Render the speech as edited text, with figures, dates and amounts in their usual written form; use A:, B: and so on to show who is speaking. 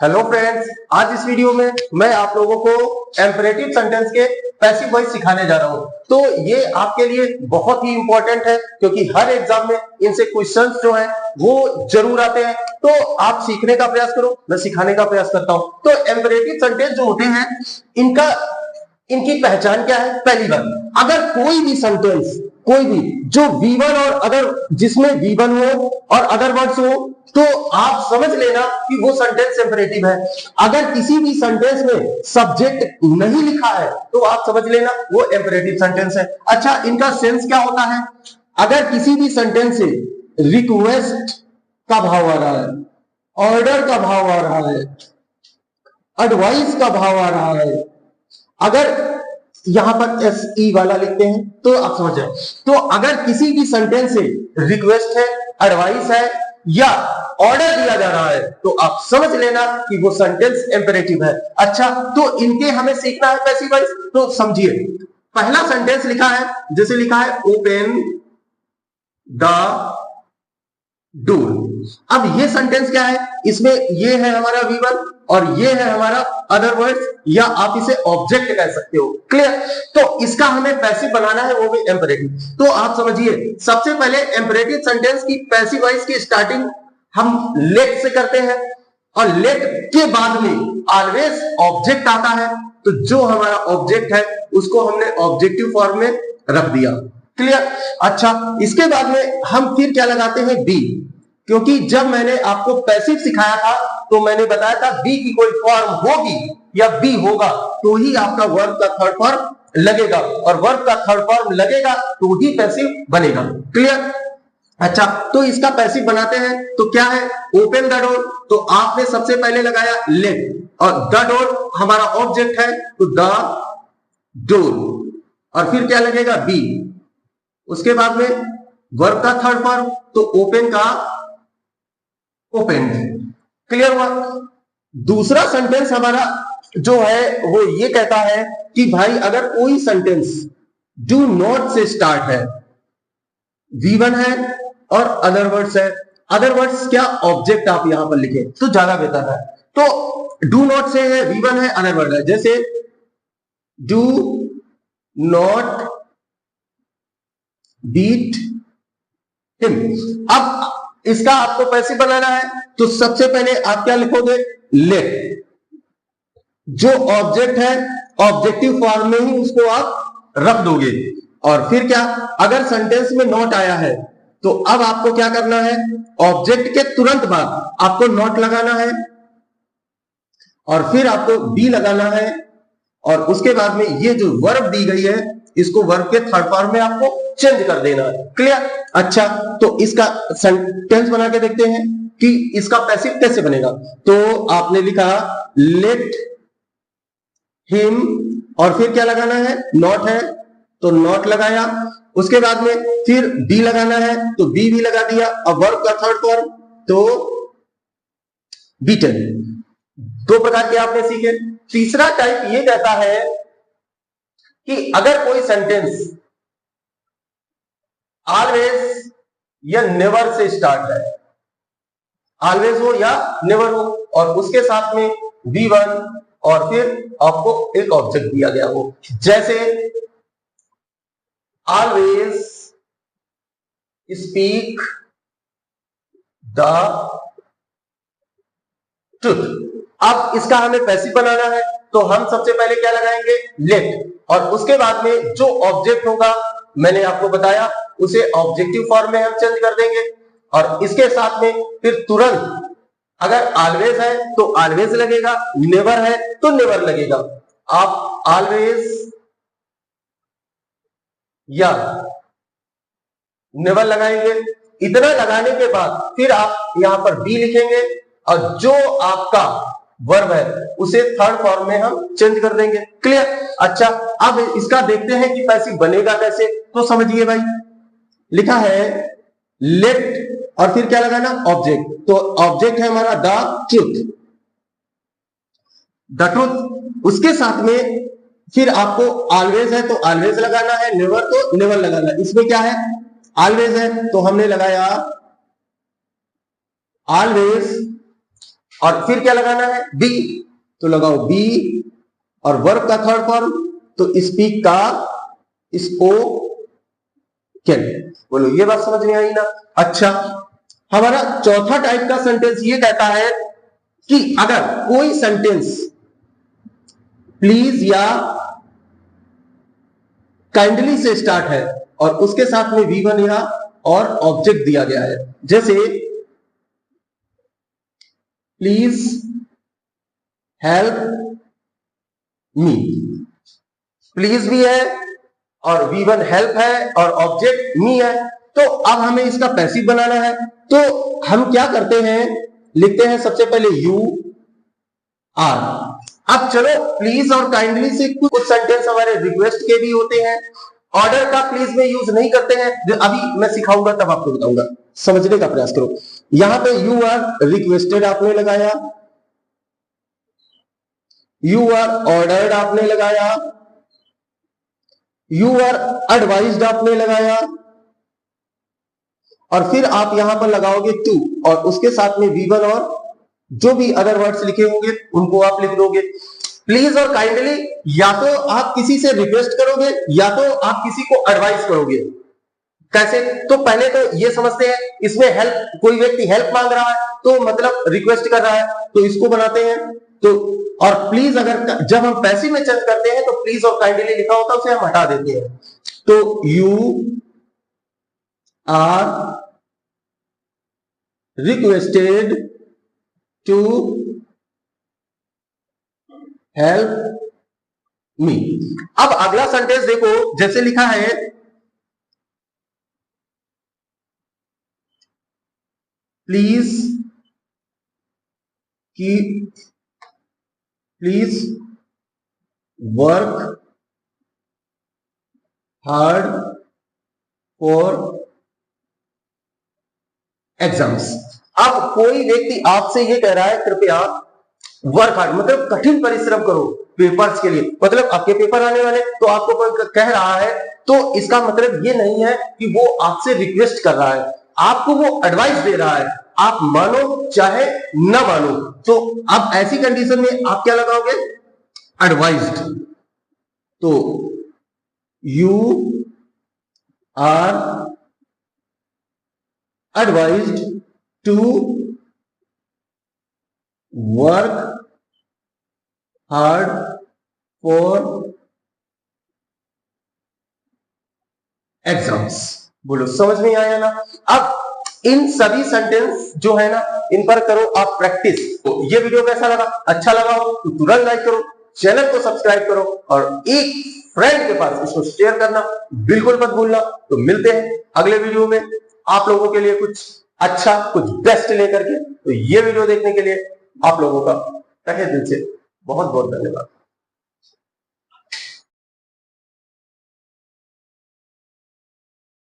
A: Hello friends, आज इस video में मैं आप लोगों को एम्परेटिव सेंटेंस के पैसिव वॉइस सिखाने जा रहा हूं। तो ये आपके लिए बहुत ही इंपॉर्टेंट है क्योंकि हर एग्जाम में इनसे क्वेश्चंस जो है वो जरूर आते हैं। तो आप सीखने का प्रयास करो, मैं सिखाने का प्रयास करता हूं। तो एम्परेटिव सेंटेंस जो होते हैं इनकी पहचान क्या है? पहली बात, अगर कोई भी सेंटेंस कोई भी जो V1 और अदर जिसमें V1 हो और अदर वर्ड्स हो तो आप समझ लेना कि वो सेंटेंस इंपेरेटिव है। अगर किसी भी सेंटेंस में सब्जेक्ट नहीं लिखा है तो आप समझ लेना वो इंपेरेटिव सेंटेंस है। अच्छा, इनका सेंस क्या होता है? अगर किसी भी सेंटेंस से रिक्वेस्ट का भाव आ रहा है, ऑर्डर का भाव आ रहा है, एडवाइस का भाव आ रहा है, अगर यहां पर SE वाला लिखते हैं तो आप समझ जाए। तो अगर किसी भी सेंटेंस से रिक्वेस्ट है, एडवाइस है या ऑर्डर दिया जा रहा है तो आप समझ लेना कि वो सेंटेंस इंपेरेटिव है। अच्छा, तो इनके हमें सीखना है पैसिव वॉइस। तो समझिए, पहला सेंटेंस लिखा है, जैसे लिखा है ओपन द डोर। अब ये सेंटेंस क्या है? इसमें ये है हमारा V1 और ये है हमारा अदर वर्ड्स, या आप इसे ऑब्जेक्ट कह सकते हो। क्लियर? तो इसका हमें पैसिव बनाना है, वो भी इंपेरेटिव। तो आप समझिए, सबसे पहले इंपेरेटिव सेंटेंस की पैसिव वॉइस की स्टार्टिंग हम लेट से करते हैं और लेट के बाद में ऑलवेज ऑब्जेक्ट आता है। तो जो हमारा ऑब्जेक्ट है उसको हमने ऑब्जेक्टिव फॉर्म में रख दिया। क्लियर? अच्छा, इसके बाद में हम फिर क्या लगाते हैं? बी। क्योंकि जब मैंने आपको पैसिव सिखाया था तो मैंने बताया था बी की कोई फॉर्म होगी या बी होगा तो ही आपका वर्ब का थर्ड फॉर्म लगेगा, और वर्ब का थर्ड फॉर्म लगेगा तो ही पैसिव बनेगा। क्लियर? अच्छा, तो इसका पैसिव बनाते हैं तो क्या है? ओपन द डोर, तो आपने सबसे पहले लगाया लेट, और द डोर हमारा ऑब्जेक्ट है तो द डोर, और फिर क्या लगेगा? बी। उसके बाद में वर्ब का थर्ड फॉर्म तो ओपन का ओपन। क्लियर हुआ? दूसरा सेंटेंस हमारा जो है वो ये कहता है कि भाई अगर कोई सेंटेंस डू नॉट से स्टार्ट है, V1 है और अदर वर्ड्स है, अदर वर्ड्स क्या ऑब्जेक्ट आप यहां पर लिखे तो ज्यादा बेहतर है। तो डू नॉट से है, V1 है, अदर वर्ड है, जैसे डू नॉट बीट हिम। अब इसका आपको पैसिव बनाना है तो सबसे पहले आप क्या लिखोगे? लेट। जो ऑब्जेक्ट है ऑब्जेक्टिव फॉर्म में ही उसको आप रख दोगे, और फिर क्या? अगर सेंटेंस में नॉट आया है तो अब आपको क्या करना है? ऑब्जेक्ट के तुरंत बाद आपको नॉट लगाना है और फिर आपको बी लगाना है, और उसके बाद में ये जो वर्ब दी गई है इसको वर्ब के थर्ड फॉर्म में आपको चेंज कर देना है। क्लियर? अच्छा, तो इसका सेंटेंस बना के देखते हैं कि इसका पैसिव कैसे बनेगा। तो आपने लिखा लेट हिम, और फिर क्या लगाना है? नॉट है तो नॉट लगाया, उसके बाद में फिर बी लगाना है तो बी भी लगा दिया, अब वर्ब का थर्ड फॉर्म तो बीटन। दो प्रकार के आपने सीखे। तीसरा टाइप ये कहता है कि अगर कोई सेंटेंस ऑलवेज या नेवर से स्टार्ट है, ऑलवेज हो या नेवर हो, और उसके साथ में V1 और फिर आपको एक ऑब्जेक्ट दिया गया हो, जैसे ऑलवेज स्पीक द ट्रुथ। अब इसका हमें पैसिव बनाना है तो हम सबसे पहले क्या लगाएंगे? लेट, और उसके बाद में जो ऑब्जेक्ट होगा मैंने आपको बताया उसे ऑब्जेक्टिव फॉर्म में हम चेंज कर देंगे, और इसके साथ में फिर तुरंत अगर ऑलवेज है तो ऑलवेज लगेगा, नेवर है तो नेवर लगेगा। आप ऑलवेज या नेवर लगाएंगे। इतना लगाने के बाद फिर आप यहां पर बी लिखेंगे और जो आपका वर्ब है उसे थर्ड फॉर्म में हम चेंज कर देंगे। क्लियर? अच्छा, अब इसका देखते हैं कि पैसिव बनेगा कैसे। तो समझिए भाई, लिखा है लेट और फिर क्या लगाना? ऑब्जेक्ट। तो ऑब्जेक्ट है हमारा द ट्रुथ, द ट्रुथ। उसके साथ में फिर आपको ऑलवेज है तो ऑलवेज लगाना है, नेवर तो नेवर लगाना है। इसमें क्या है? ऑलवेज है तो हमने लगाया ऑलवेज और फिर क्या लगाना है, बी, तो लगाओ बी, और वर्ब का थर्ड फॉर्म तो स्पीक का स्पोकन। बोलो ये बात समझ में आई ना। अच्छा, हमारा चौथा टाइप का सेंटेंस ये कहता है कि अगर कोई सेंटेंस प्लीज या काइंडली से स्टार्ट है और उसके साथ में V1 या और ऑब्जेक्ट दिया गया है, जैसे प्लीज हेल्प मी, प्लीज भी है और V1 हेल्प है और ऑब्जेक्ट मी है, तो अब हमें इसका पैसिव बनाना है। तो हम क्या करते हैं, लिखते हैं सबसे पहले यू आर। अब चलो प्लीज और काइंडली से कुछ सेंटेंस हमारे रिक्वेस्ट के भी होते हैं, ऑर्डर का प्लीज में यूज नहीं करते हैं, जो अभी मैं सिखाऊंगा तब आपको बताऊंगा, समझने का प्रयास करो। यहां पे यू आर रिक्वेस्टेड आपने लगाया, यू आर ऑर्डर्ड आपने लगाया, यू आर एडवाइज्ड आपने लगाया, और फिर आप यहां पर लगाओगे टू और उसके साथ में V1 और जो भी अदर वर्ड्स लिखे होंगे उनको आप लिख दोगे। प्लीज और काइंडली या तो आप किसी से रिक्वेस्ट करोगे या तो आप किसी को एडवाइस करोगे। कैसे, तो पहले तो ये समझते हैं, इसमें हेल्प, कोई व्यक्ति हेल्प मांग रहा है तो मतलब रिक्वेस्ट कर रहा है, तो इसको बनाते हैं। तो और प्लीज अगर जब हम पैसिव में चेंज करते हैं तो प्लीज और काइंडली लिखा होता है उसे हम हटा देते हैं। तो you are requested to help me. अब अगला सेंटेंस देखो, जैसे लिखा है please work hard for exams. अब कोई व्यक्ति आपसे ये कह रहा है कृपया वर्क हार्ड, मतलब कठिन परिश्रम करो पेपर्स के लिए, मतलब आपके पेपर आने वाले, तो आपको कोई कह रहा है तो इसका मतलब ये नहीं है कि वो आपसे रिक्वेस्ट कर रहा है, आपको वो एडवाइस दे रहा है, आप मानो चाहे ना मानो। तो अब ऐसी कंडीशन में आप क्या लगाओगे, एडवाइज्ड। तो you are advised to work hard for exams. बोलो समझ में आया ना। अब इन सभी सेंटेंस जो है ना, इन पर करो आप प्रैक्टिस। तो ये वीडियो कैसा लगा, अच्छा लगा हो तो तुरंत लाइक करो, चैनल को सब्सक्राइब करो और एक फ्रेंड के पास इसको शेयर करना बिल्कुल मत भूलना। तो मिलते हैं अगले वीडियो में आप लोगों के लिए कुछ अच्छा, कुछ बेस्ट लेकर के। तो ये वीडियो देखने के लिए आप लोगों का तहे दिल से बहुत बहुत धन्यवाद।